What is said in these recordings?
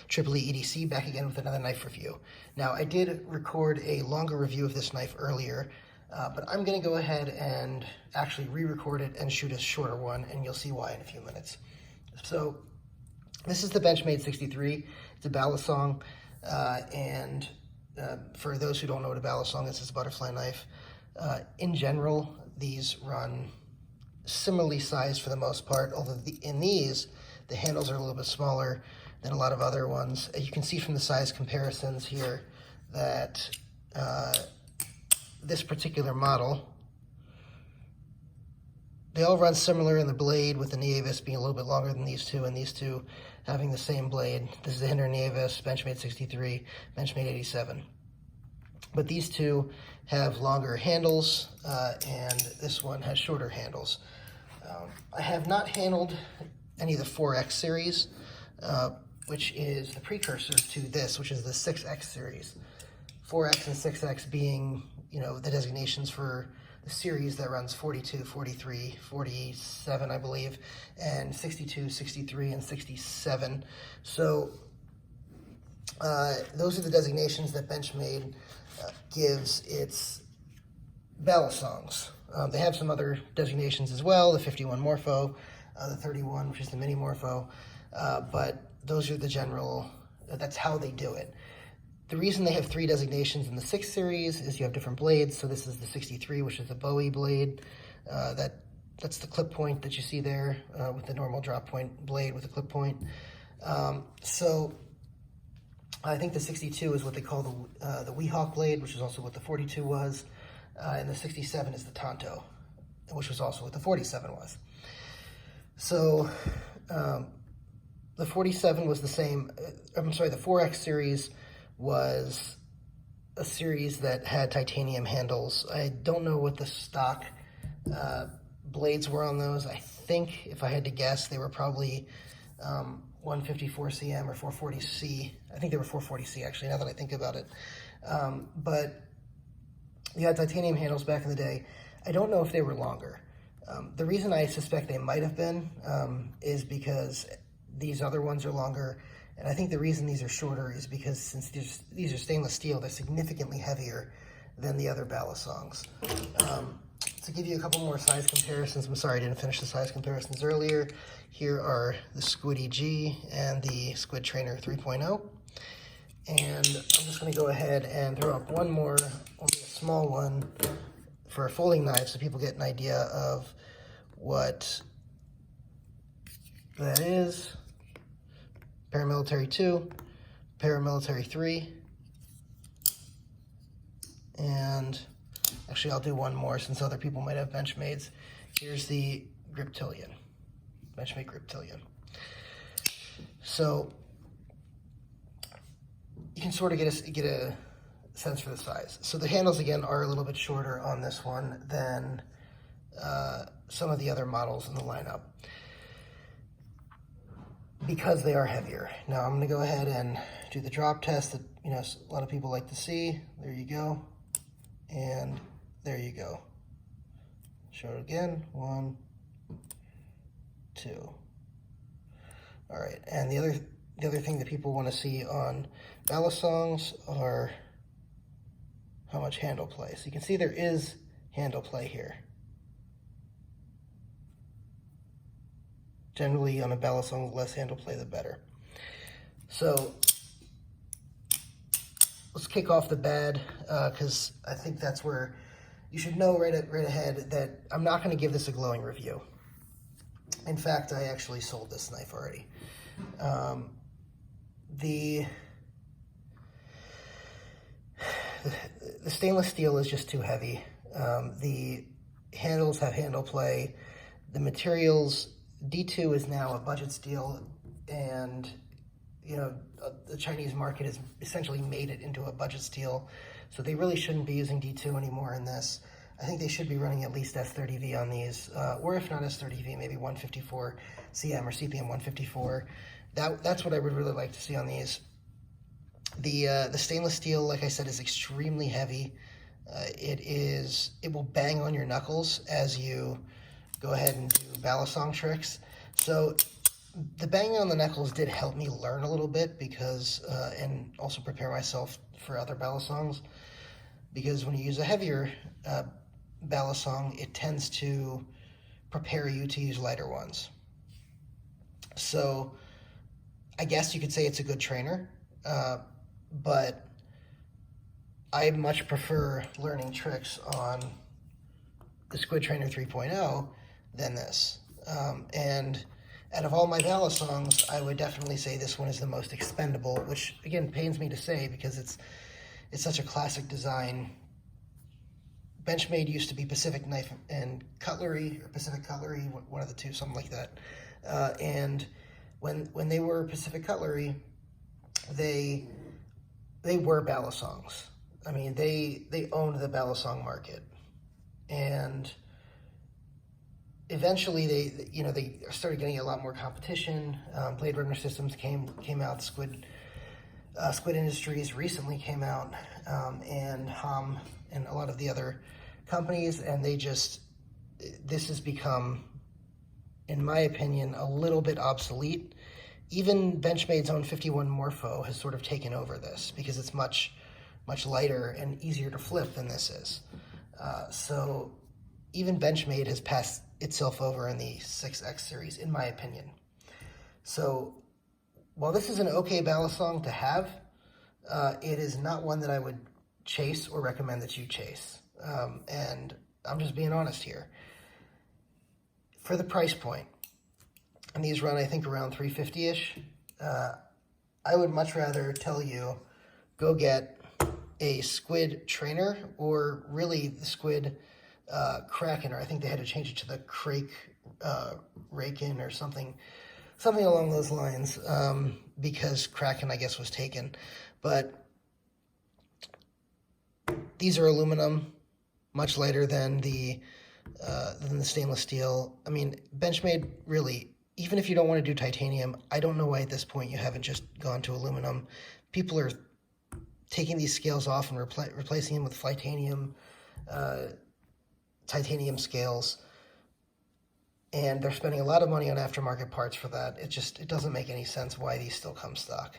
TRC EDC, back again with another knife review. Now, I did record a longer review of this knife earlier, but I'm going to go ahead and actually re-record it and shoot a shorter one, and you'll see why in a few minutes. So, this is the Benchmade 63. It's a Balisong, and for those who don't know what a Balisong is, it's a butterfly knife. In general, these run similarly sized for the most part, although in these, the handles are a little bit smaller than a lot of other ones. As you can see from the size comparisons here that this particular model, they all run similar in the blade, with the Nieves being a little bit longer than these two, and these two having the same blade. This is the Hinder Nieves, Benchmade 63, Benchmade 87. But these two have longer handles, and this one has shorter handles. I have not handled any of the 4X series, which is the precursor to this, which is the 6X series. 4X and 6X being, you know, the designations for the series that runs 42, 43, 47, I believe, and 62, 63, and 67. So those are the designations that Benchmade gives its Balisongs. They have some other designations as well, the 51 Morpho, the 31, which is the Mini Morpho, but those are the general, that's how they do it. The reason they have 3 designations in the 6 series is you have different blades. So this is the 63, which is the Bowie blade. That's the clip point that you see there with the normal drop point blade with the clip point. So I think the 62 is what they call the Weehawk blade, which is also what the 42 was. And the 67 is the Tonto, which was also what the 47 was. So the 47 was the same, I'm sorry, the 4X series was a series that had titanium handles. I don't know what the stock blades were on those. I think, if I had to guess, they were probably 154 cm or 440C. I think they were 440C, actually, now that I think about it. But you had titanium handles back in the day. I don't know if they were longer. The reason I suspect they might have been is because these other ones are longer. And I think the reason these are shorter is because since these are stainless steel, they're significantly heavier than the other Balisongs. To give you a couple more size comparisons, I'm sorry I didn't finish the size comparisons earlier. Here are the Squiddy G and the Squid Trainer 3.0. And I'm just going to go ahead and throw up one more, only a small one, for a folding knife so people get an idea of what that is. Paramilitary 2, Paramilitary 3, and actually I'll do one more since other people might have Benchmades. Here's the Griptilian, Benchmade Griptilian. So you can sort of get a sense for the size. So the handles again are a little bit shorter on this one than some of the other models in the lineup, because they are heavier. Now I'm going to go ahead and do the drop test that, you know, a lot of people like to see. There you go. And there you go. Show it again. 1, 2. All right. And the other thing that people want to see on Balisongs are how much handle play. So you can see there is handle play here. Generally, on a Balisong, the less handle play, the better. So let's kick off the bad, because I think that's where you should know right ahead that I'm not going to give this a glowing review. In fact, I actually sold this knife already. The stainless steel is just too heavy. The handles have handle play. The materials, D2 is now a budget steel, and you know the Chinese market has essentially made it into a budget steel, so they really shouldn't be using D2 anymore in this. I think they should be running at least S30V on these, or if not S30V, maybe 154 CM or CPM 154. That's what I would really like to see on these. The stainless steel, like I said, is extremely heavy. It will bang on your knuckles as you go ahead and do Balisong tricks. So The banging on the knuckles did help me learn a little bit because, and also prepare myself for other Balisongs, because when you use a heavier Balisong, it tends to prepare you to use lighter ones. So I guess you could say it's a good trainer, but I much prefer learning tricks on the Squid Trainer 3.0 than this. And out of all my Balisongs, I would definitely say this one is the most expendable, which again pains me to say because it's such a classic design. Benchmade used to be Pacific Knife and Cutlery, or Pacific Cutlery, one of the two, something like that. And when they were Pacific Cutlery, they were Balisongs. I mean, they owned the Balisong market, and eventually they started getting a lot more competition. Blade Runner Systems came out. Squid Industries recently came out, and Hom and a lot of the other companies, and this has become, in my opinion, a little bit obsolete. Even Benchmade's own 51 Morpho has sort of taken over this because it's much lighter and easier to flip than this is. So even Benchmade has passed itself over in the 6X series, in my opinion. So while this is an okay Balisong to have, it is not one that I would chase or recommend that you chase. And I'm just being honest here. For the price point, and these run, I think, around $350-ish, I would much rather tell you, go get a Squid Trainer, or really the Squid Kraken, or I think they had to change it to the Raken or something along those lines, because Kraken, I guess, was taken. But these are aluminum, much lighter than the stainless steel. I mean, Benchmade, really, even if you don't want to do titanium, I don't know why at this point you haven't just gone to aluminum. People are taking these scales off and replacing them with titanium scales, and they're spending a lot of money on aftermarket parts for that. It doesn't make any sense why these still come stock.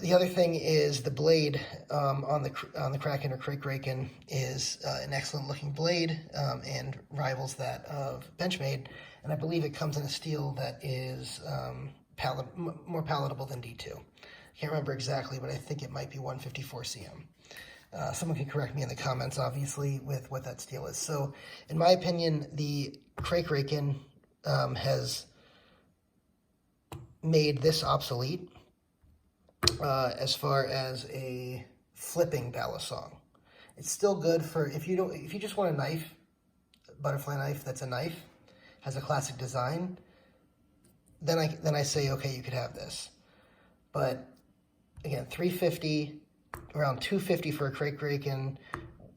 The other thing is the blade on the Kraken or Raken is an excellent looking blade, and rivals that of Benchmade, and I believe it comes in a steel that is more palatable than D2. I can't remember exactly, but I think it might be 154 cm. Someone can correct me in the comments, obviously, with what that steel is. So, in my opinion, the Raken has made this obsolete as far as a flipping Balisong. It's still good for if you just want a knife, butterfly knife that's a knife, has a classic design. Then I say, okay, you could have this. But again, $350, around $250 for a Raken,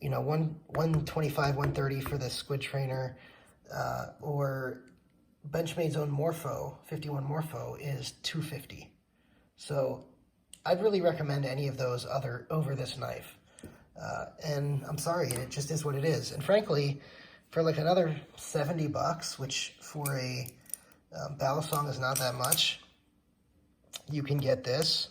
you know, $125, $130 for the Squid Trainer, or Benchmade's own Morpho, 51 Morpho, is $250. So I'd really recommend any of those over this knife. And I'm sorry, it just is what it is. And frankly, for like another $70, which for a Balisong is not that much, you can get this,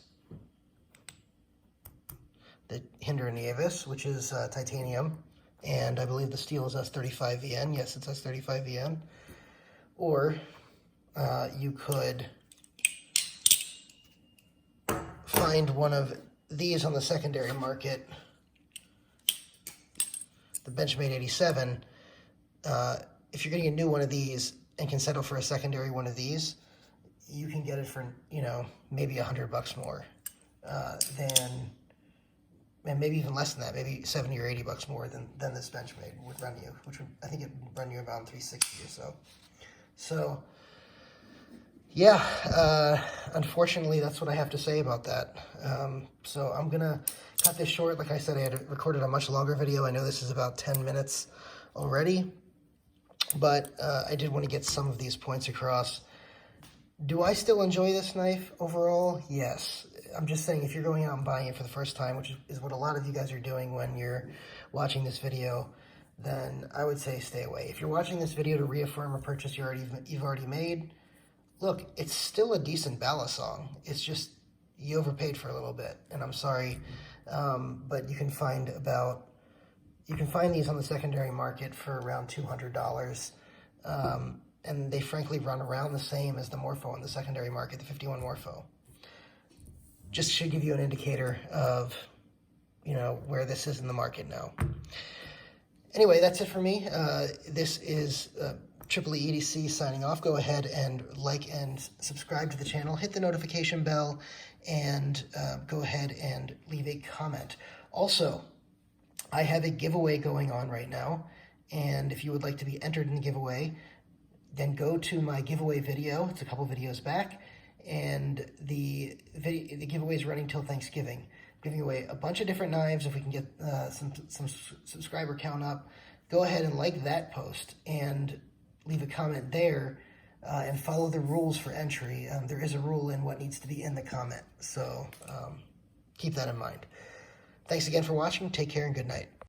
the Hinder Nieves, which is titanium, and I believe the steel is S35VN. Yes, it's S35VN. Or you could find one of these on the secondary market, the Benchmade 87. If you're getting a new one of these and can settle for a secondary one of these, you can get it for, you know, maybe $100 more and maybe even less than that, maybe $70 or $80 more than this Benchmade would run you, which would, I think it would run you about $360 or so. So, yeah, unfortunately, that's what I have to say about that. So I'm going to cut this short. Like I said, I had recorded a much longer video. I know this is about 10 minutes already, but I did want to get some of these points across. Do I still enjoy this knife overall? Yes. I'm just saying, if you're going out and buying it for the first time, which is what a lot of you guys are doing when you're watching this video, then I would say stay away. If you're watching this video to reaffirm a purchase you've already made, look, it's still a decent Balisong. It's just you overpaid for a little bit, and I'm sorry, but you can find these on the secondary market for around $200, and they frankly run around the same as the Morpho on the secondary market, the 51 Morpho. Just should give you an indicator of, you know, where this is in the market now. Anyway, that's it for me. This is Triple EDC signing off. Go ahead and like and subscribe to the channel. Hit the notification bell and go ahead and leave a comment. Also, I have a giveaway going on right now, and if you would like to be entered in the giveaway, then go to my giveaway video. It's a couple videos back, and the giveaway is running till Thanksgiving. I'm giving away a bunch of different knives. If we can get some subscriber count up, go ahead and like that post and leave a comment there, and follow the rules for entry. There is a rule in what needs to be in the comment, so keep that in mind. Thanks again for watching. Take care and good night.